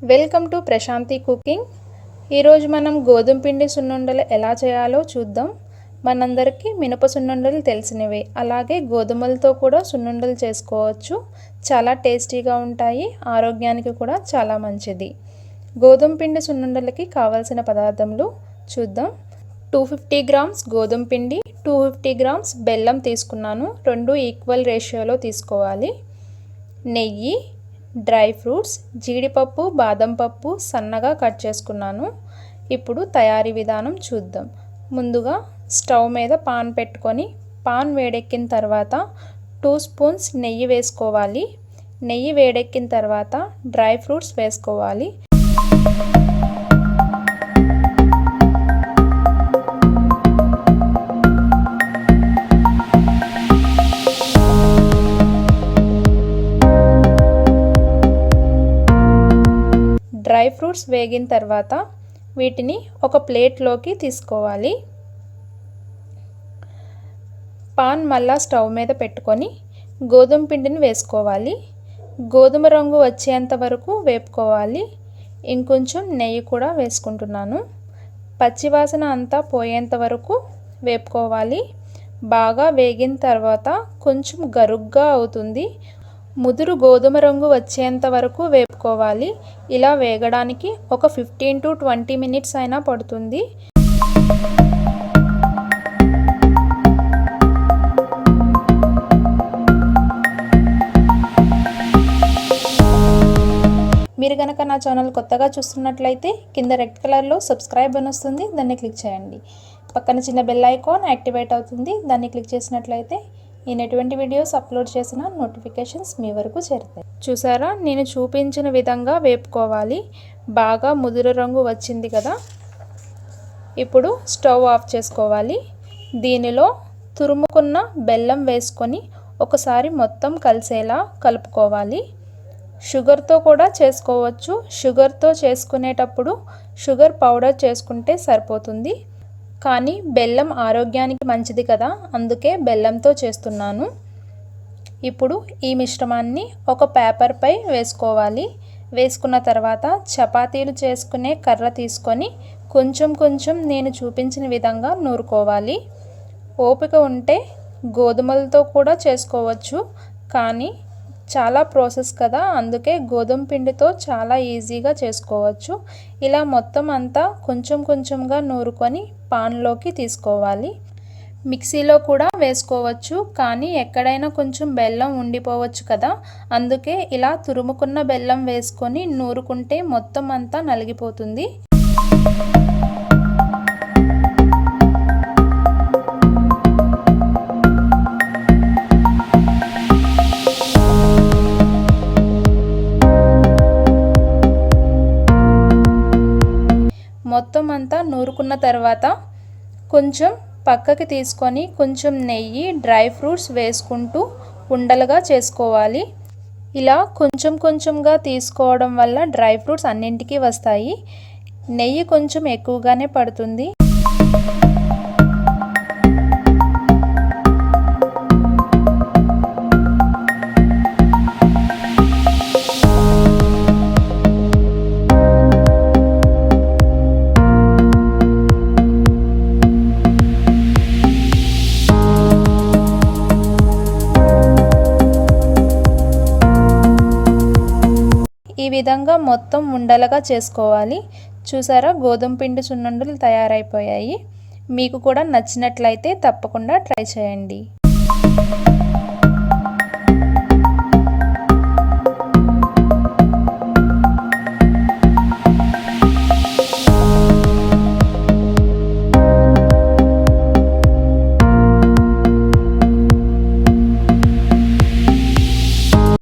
Welcome to Prashanti cooking. ఈరోజు మనం గోధుమ పిండి సున్నుండలు ఎలా చేయాలో చూద్దాం. మనందరికీ మినప సున్నుండలు తెలిసినవే, అలాగే గోధుమలతో కూడా సున్నుండలు చేసుకోవచ్చు. చాలా టేస్టీగా ఉంటాయి, ఆరోగ్యానికి కూడా చాలా మంచిది. గోధుమ పిండి సున్నుండలకి కావాల్సిన పదార్థములు చూద్దాం. 250 గ్రామ్స్ గోధుమ పిండి, 250 గ్రామ్స్ బెల్లం తీసుకున్నాను. 2 ఈక్వల్ రేషియోలో తీసుకోవాలి. నెయ్యి, డ్రై ఫ్రూట్స్, జీడిపప్పు, బాదం పప్పు సన్నగా కట్ చేసుకున్నాను. ఇప్పుడు తయారీ విధానం చూద్దాం. ముందుగా స్టవ్ మీద పాన్ పెట్టుకొని పాన్ వేడెక్కిన తర్వాత 2 స్పూన్స్ నెయ్యి వేసుకోవాలి. నెయ్యి వేడెక్కిన తర్వాత డ్రై ఫ్రూట్స్ వేసుకోవాలి. డ్రై ఫ్రూట్స్ వేగిన తర్వాత వీటిని ఒక ప్లేట్లోకి తీసుకోవాలి. పాన్ మళ్ళా స్టవ్ మీద పెట్టుకొని గోధుమ పిండిని వేసుకోవాలి. గోధుమ రంగు వచ్చేంత వరకు వేపుకోవాలి. ఇంకొంచెం నెయ్యి కూడా వేసుకుంటున్నాను. పచ్చివాసన అంతా పోయేంత వరకు వేపుకోవాలి. బాగా వేగిన తర్వాత కొంచెం గరుగ్గా అవుతుంది. ముదురు గోధుమ రంగు వచ్చేంత వరకు వేపుకోవాలి. ఇలా వేగడానికి ఒక 15 to 20 మినిట్స్ అయినా పడుతుంది. మీరు కనుక నా ఛానల్ కొత్తగా చూస్తున్నట్లయితే కింద రెడ్ కలర్లో సబ్స్క్రైబ్ అని వస్తుంది, దాన్ని క్లిక్ చేయండి. పక్కన చిన్న బెల్ ఐకాన్ యాక్టివేట్ అవుతుంది, దాన్ని క్లిక్ చేసినట్లయితే నేను ఎటువంటి వీడియోస్ అప్లోడ్ చేసిన నోటిఫికేషన్స్ మీ వరకు చేరుతాయి. చూసారా, నేను చూపించిన విధంగా వేపుకోవాలి. బాగా ముదురు రంగు వచ్చింది కదా. ఇప్పుడు స్టవ్ ఆఫ్ చేసుకోవాలి. దీనిలో తురుముకున్న బెల్లం వేసుకొని ఒకసారి మొత్తం కలిసేలా కలుపుకోవాలి. షుగర్తో కూడా చేసుకోవచ్చు. షుగర్తో చేసుకునేటప్పుడు షుగర్ పౌడర్ చేసుకుంటే సరిపోతుంది. కానీ బెల్లం ఆరోగ్యానికి మంచిది కదా, అందుకే బెల్లంతో చేస్తున్నాను. ఇప్పుడు ఈ మిశ్రమాన్ని ఒక పేపర్పై వేసుకోవాలి. వేసుకున్న తర్వాత చపాతీలు చేసుకునే కర్ర తీసుకొని కొంచెం కొంచెం నేను చూపించిన విధంగా నూరుకోవాలి. ఓపిక ఉంటే గోధుమలతో కూడా చేసుకోవచ్చు, కానీ చాలా ప్రాసెస్ కదా, అందుకే గోధుమ పిండితో చాలా ఈజీగా చేసుకోవచ్చు. ఇలా మొత్తం అంతా కొంచెం కొంచెంగా నూరుకొని పాన్లోకి తీసుకోవాలి. మిక్సీలో కూడా వేసుకోవచ్చు, కానీ ఎక్కడైనా కొంచెం బెల్లం ఉండిపోవచ్చు కదా, అందుకే ఇలా తురుముకున్న బెల్లం వేసుకొని నూరుకుంటే మొత్తం అంతా నలిగిపోతుంది. మొత్తం అంతా నూరుకున్న తర్వాత కొంచెం పక్కకి తీసుకొని కొంచెం నెయ్యి, డ్రై ఫ్రూట్స్ వేసుకుంటూ ఉండలుగా చేసుకోవాలి. ఇలా కొంచెం కొంచెంగా తీసుకోవడం వల్ల డ్రై ఫ్రూట్స్ అన్నింటికి వస్తాయి. నెయ్యి కొంచెం ఎక్కువగానే పడుతుంది. ఈ విధంగా మొత్తం ఉండలుగా చేసుకోవాలి. చూసారా, గోధుమ పిండి సున్నుండలు తయారైపోయాయి. మీకు కూడా నచ్చినట్లయితే తప్పకుండా ట్రై చేయండి.